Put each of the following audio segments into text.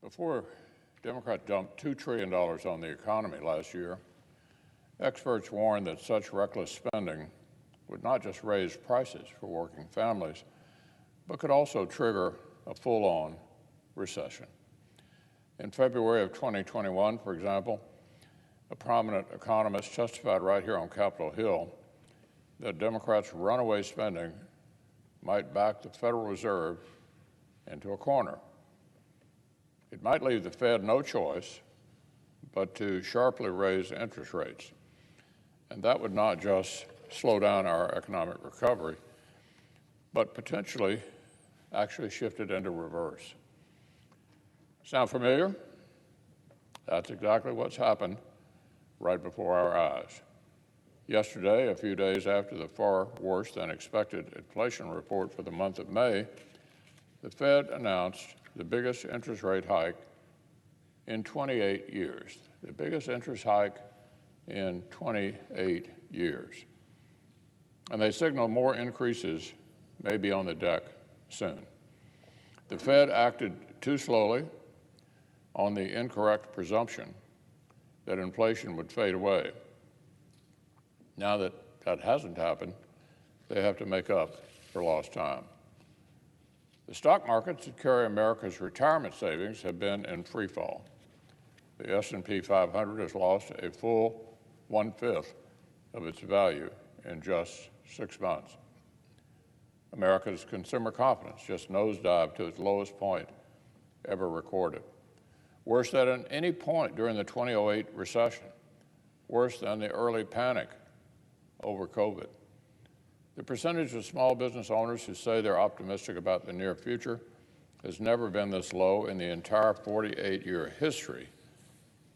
Before Democrats dumped $2 trillion on the economy last year, experts warned that such reckless spending would not just raise prices for working families, but could also trigger a full-on recession. In February of 2021, for example, a prominent economist testified right here on Capitol Hill that Democrats' runaway spending might back the Federal Reserve into a corner. It might leave the Fed no choice but to sharply raise interest rates. And that would not just slow down our economic recovery, but potentially actually shift it into reverse. Sound familiar? That's exactly what's happened right before our eyes. Yesterday, a few days after the far worse than expected inflation report for the month of May, the Fed announced the biggest interest rate hike in 28 years, the biggest interest hike in 28 years. And they signal more increases may be on the deck soon. The Fed acted too slowly on the incorrect presumption that inflation would fade away. Now that that hasn't happened, they have to make up for lost time. The stock markets that carry America's retirement savings have been in free fall. The S&P 500 has lost a full 1/5 of its value in just 6 months. America's consumer confidence just nosedived to its lowest point ever recorded. Worse than at any point during the 2008 recession, worse than the early panic over COVID. The percentage of small business owners who say they're optimistic about the near future has never been this low in the entire 48-year history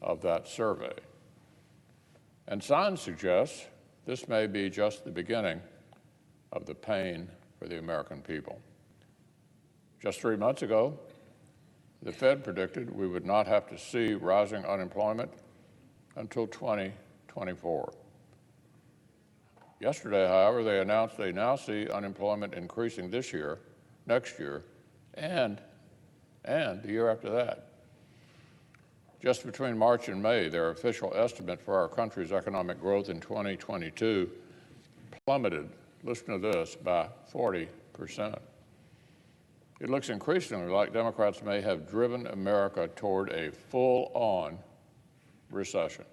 of that survey. And signs suggest this may be just the beginning of the pain for the American people. Just 3 months ago, the Fed predicted we would not have to see rising unemployment until 2024. Yesterday, however, they announced they now see unemployment increasing this year, next year, and the year after that. Just between March and May, their official estimate for our country's economic growth in 2022 plummeted, listen to this, by 40%. It looks increasingly like Democrats may have driven America toward a full-on recession.